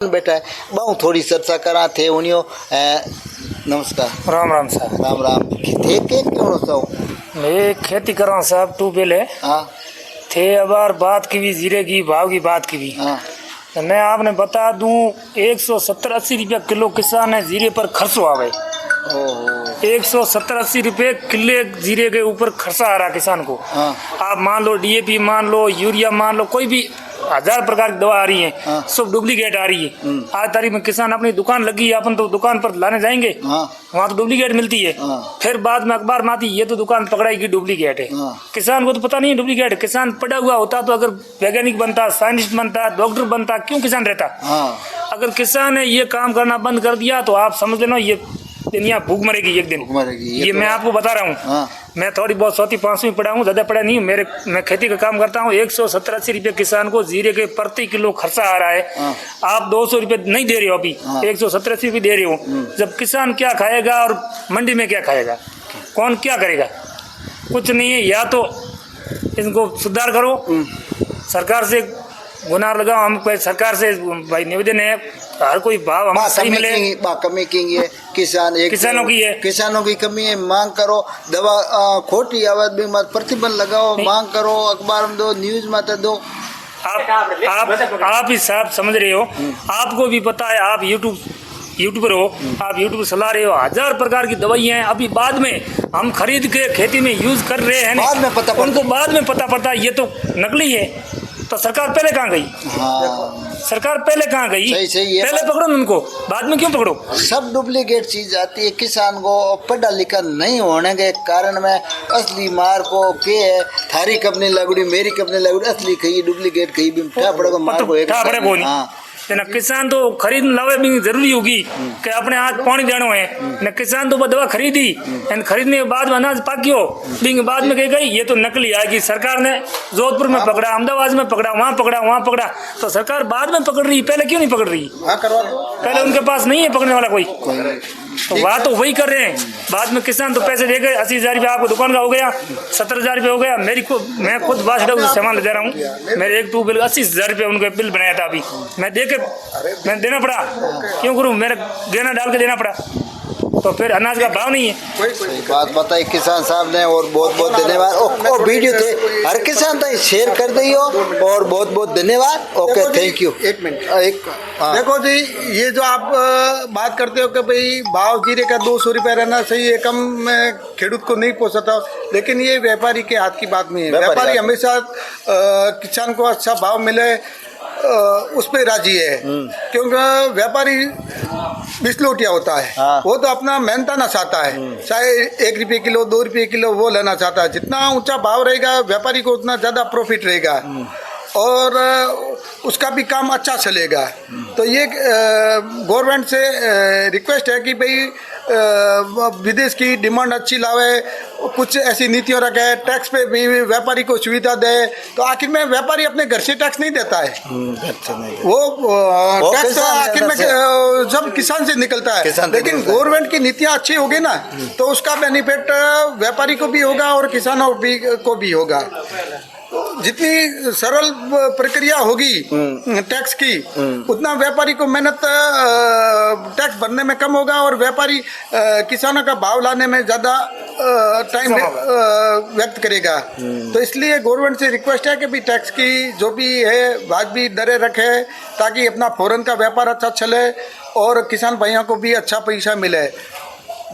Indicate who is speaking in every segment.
Speaker 1: बैठा है बहु थोड़ी चर्चा करा थे उन्हों नमस्कार
Speaker 2: राम राम साहब।
Speaker 1: राम राम थे के क्यों सो
Speaker 2: मैं खेती कर रहा हूँ साहब। ट्यूबवेल है
Speaker 1: हाँ
Speaker 2: थे अबार बात की भी जीरे की भाव की बात की भी।
Speaker 1: हाँ
Speaker 2: तो मैं आपने बता दूं 170-80 रुपया किलो किसान है जीरे पर खर्च हुआ भाई।
Speaker 1: ओहो
Speaker 2: 170-80 रुपये किले जीरे के ऊपर खर्चा आ रहा किसान को।
Speaker 1: हाँ
Speaker 2: आप मान लो डीएपी मान लो यूरिया मान लो कोई भी 1000 प्रकार की दवा आ रही है।
Speaker 1: हाँ।
Speaker 2: सब डुप्लीकेट आ रही है। आज तारीख में किसान अपनी दुकान लगी है अपन तो दुकान पर लाने जाएंगे
Speaker 1: हाँ
Speaker 2: वहाँ तो डुप्लीकेट मिलती है।
Speaker 1: हाँ।
Speaker 2: फिर बाद में अखबार में आती है ये तो दुकान पकड़ाई की डुप्लीकेट है।
Speaker 1: हाँ।
Speaker 2: किसान को तो पता नहीं है डुप्लीकेट। किसान पढ़ा हुआ होता तो अगर वैज्ञानिक बनता साइंटिस्ट बनता डॉक्टर बनता क्यों किसान रहता।
Speaker 1: हाँ
Speaker 2: अगर किसान ने ये काम करना बंद कर दिया तो आप समझ लेना ये दुनिया भूख मरेगी एक दिन।
Speaker 1: मरेगी
Speaker 2: ये मैं आपको बता रहा हूँ।
Speaker 1: हाँ
Speaker 2: मैं थोड़ी बहुत 100-500 पढ़ा हूँ, ज़्यादा पढ़ा नहीं हूँ। मैं खेती का काम करता हूँ। 170-80 रुपये किसान को जीरे के प्रति किलो खर्चा आ रहा है।
Speaker 1: हाँ।
Speaker 2: आप 200 रुपये नहीं दे रहे हो अभी।
Speaker 1: हाँ।
Speaker 2: 170-80 रुपये दे रहे हो। जब किसान क्या खाएगा और मंडी में क्या खाएगा, कौन क्या करेगा, कुछ नहीं है। या तो इनको सुधार करो, सरकार से गुनाह लगाओ। हम सरकार से भाई निवेदन है हर कोई भाव हमें सही मिले।
Speaker 1: कमी की है किसान एक
Speaker 2: किसानों की है।
Speaker 1: किसानों की कमी है। मांग करो दवा खोटी आवाज भी मत प्रतिबंध लगाओ। मांग करो अखबार में दो न्यूज में तो दो।
Speaker 2: आप ही साहब समझ रहे हो। आपको भी पता है आप यूट्यूबर हो। आप यूट्यूब चला रहे हो। 1000 प्रकार की दवाइयाँ हैं। अभी बाद में हम खरीद के खेती में यूज कर रहे हैं।
Speaker 1: बाद में पता
Speaker 2: उनको बाद में पता पड़ता है ये तो नकली है। तो सरकार पहले कहाँ गई।
Speaker 1: हाँ
Speaker 2: सरकार पहले कहाँ गई।
Speaker 1: सही है।
Speaker 2: पहले पकड़ो उनको, बाद में क्यों पकड़ो।
Speaker 1: सब डुप्लीकेट चीज आती है। किसान को पढ़ा लिखा नहीं होने के कारण में असली मार को के है थारी कंपनी लगड़ी मेरी कंपनी लगड़ी असली कही डुप्लीकेट कही भी ठा पड़ेगा मार को एक
Speaker 2: पड़े को नहीं। ना किसान तो खरीद लावे भी जरूरी होगी कि अपने हाथ पानी देना है न। किसान तो दवा खरीदी एंड खरीदने के बाद में अनाज पाकियो लेकिन बाद में कही गई ये तो नकली आएगी। सरकार ने जोधपुर में पकड़ा, अहमदाबाद में पकड़ा, वहाँ पकड़ा। तो सरकार बाद में पकड़ रही, पहले क्यों नहीं पकड़ रही। पहले उनके पास नहीं है पकड़ने वाला कोई। तो बात तो वही कर रहे हैं। बाद में किसान तो पैसे दे गए। 80,000 रुपया आपको दुकान का हो गया, 70,000 रुपया हो गया। मैं खुद बादशाह से सामान ले जा रहा हूँ। मेरे एक ट्यूबवेल 80,000 रुपया उनका बिल बनाया था। अभी मैं देना पड़ा। क्यों करूँ, मेरा गहना डाल के देना पड़ा। तो फिर अनाज का भाव नहीं है।
Speaker 1: बात बताई किसान साहब ने और बहुत बहुत धन्यवाद। ओ वीडियो थे हर किसान तक शेयर कर दियो और बहुत बहुत धन्यवाद। Okay thank you.
Speaker 3: एक मिनट देखो जी ये जो आप बात करते हो कि भाई भाव जीरे का 200 रुपये रहना सही है, कम में खेडूत को नहीं पहुँचता। लेकिन ये व्यापारी के हाथ की बात नहीं है। व्यापारी हमेशा किसान को अच्छा भाव मिले उस पर राजी है। क्योंकि व्यापारी बिस्लोटिया होता है।
Speaker 1: हाँ।
Speaker 3: वो तो अपना मेहनताना चाहता है, चाहे 1 रुपये किलो 2 रुपये किलो वो लेना चाहता है। जितना ऊंचा भाव रहेगा व्यापारी को उतना ज़्यादा प्रॉफिट रहेगा और उसका भी काम अच्छा चलेगा। तो ये गवर्नमेंट से रिक्वेस्ट है कि भाई विदेश की डिमांड अच्छी लावे, कुछ ऐसी नीतियों रखे, टैक्स पे भी व्यापारी को सुविधा दे। तो आखिर में व्यापारी अपने घर से टैक्स नहीं देता है। वो टैक्स तो आखिर में सब किसान से निकलता है। लेकिन गवर्नमेंट की नीतियाँ अच्छी होगी ना तो उसका बेनिफिट व्यापारी को भी होगा और किसानों को भी होगा। जितनी सरल प्रक्रिया होगी टैक्स की उतना व्यापारी को मेहनत टैक्स भरने में कम होगा और व्यापारी किसानों का भाव लाने में ज़्यादा टाइम व्यक्त करेगा। तो इसलिए गवर्नमेंट से रिक्वेस्ट है कि भी टैक्स की जो भी है वाजिबी दरें रखे ताकि अपना फौरन का व्यापार अच्छा चले और किसान भाइयों को भी अच्छा पैसा मिले।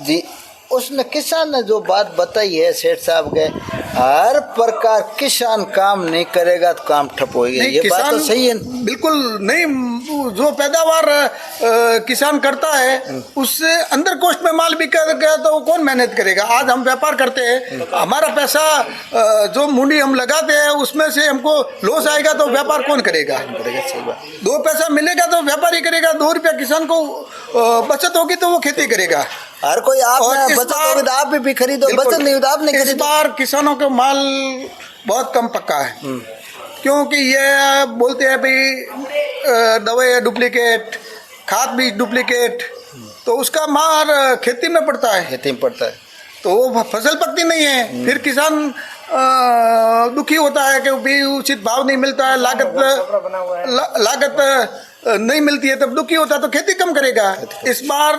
Speaker 1: जी उसने किसान ने जो बात बताई है सेठ साहब के हर प्रकार किसान काम नहीं करेगा तो काम ठप होगा। ये बात तो सही है
Speaker 3: बिल्कुल नहीं। जो पैदावार किसान करता है उससे अंदर कोस्ट में माल बिकेगा तो कौन मेहनत करेगा। आज हम व्यापार करते हैं, हमारा पैसा जो मूंडी हम लगाते हैं उसमें से हमको लॉस आएगा तो व्यापार कौन करेगा। 2 पैसा मिलेगा तो व्यापारी करेगा, 2 रुपया किसान को बचत होगी तो वो खेती करेगा।
Speaker 1: हर कोई आप बचत होगी तो आप भी खरीदो, बचत नहीं तो आप नहीं खरीदो।
Speaker 3: इस बार किसानों का माल बहुत कम पक्का है क्योंकि ये बोलते हैं भाई दवाई डुप्लीकेट, खाद भी डुप्लीकेट, तो उसका मार खेती में पड़ता है।
Speaker 1: खेती में पड़ता है
Speaker 3: तो वो फसल पकती नहीं है। फिर किसान दुखी होता है कि भी उचित भाव नहीं मिलता है, लागत नहीं मिलती है, तब दुखी होता है, तो खेती कम करेगा। इस बार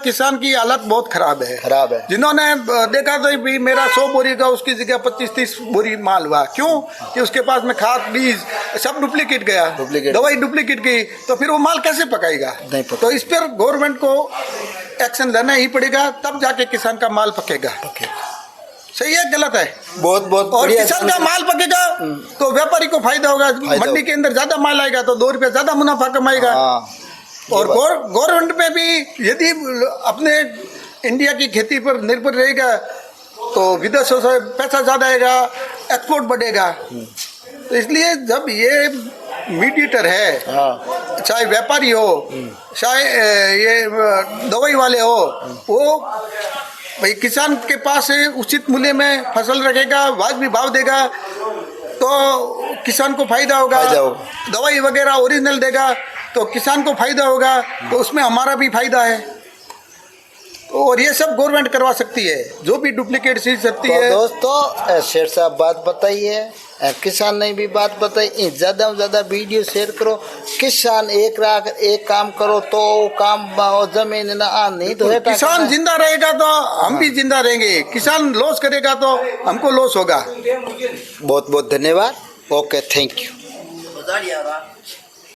Speaker 3: किसान की हालत बहुत खराब है। जिन्होंने देखा तो भी मेरा 100 बोरी का उसकी जगह 25-30 बोरी माल हुआ। क्यों? कि उसके पास में खाद बीज सब डुप्लीकेट गया, दवाई डुप्लीकेट गई, तो फिर वो माल कैसे पकाएगा? तो इस पर गवर्नमेंट को एक्शन लेना ही पड़ेगा, तब जाके किसान का माल पकेगा। सही है गलत है?
Speaker 1: बहुत
Speaker 3: और किसान का माल पकेगा तो व्यापारी को फायदा होगा, मंडी के अंदर ज्यादा माल आएगा तो 2 रुपये ज्यादा मुनाफा कमाएगा। और गवर्नमेंट पे भी यदि अपने इंडिया की खेती पर निर्भर रहेगा तो विदेशों से पैसा ज्यादा आएगा, एक्सपोर्ट बढ़ेगा। तो इसलिए जब ये मीडिएटर है, चाहे व्यापारी हो, चाहे ये दवाई वाले हो, वो भाई किसान के पास उचित मूल्य में फसल रखेगा, वाजिबी भाव देगा तो किसान को फायदा होगा। दवाई वगैरह ओरिजिनल देगा तो किसान को फायदा होगा, तो उसमें हमारा भी फायदा है। और ये सब गवर्नमेंट करवा सकती है, जो भी डुप्लीकेट चीज सकती है।
Speaker 1: दोस्तों शेर साहब बात बताइए, किसान ने भी बात बताई, ज्यादा से ज्यादा वीडियो शेयर करो। किसान एक काम करो तो काम जमीन ना नहीं तो
Speaker 3: किसान जिंदा रहेगा तो हम भी जिंदा रहेंगे, किसान लॉस करेगा तो हमको लॉस होगा।
Speaker 1: बहुत बहुत धन्यवाद। Okay, thank you.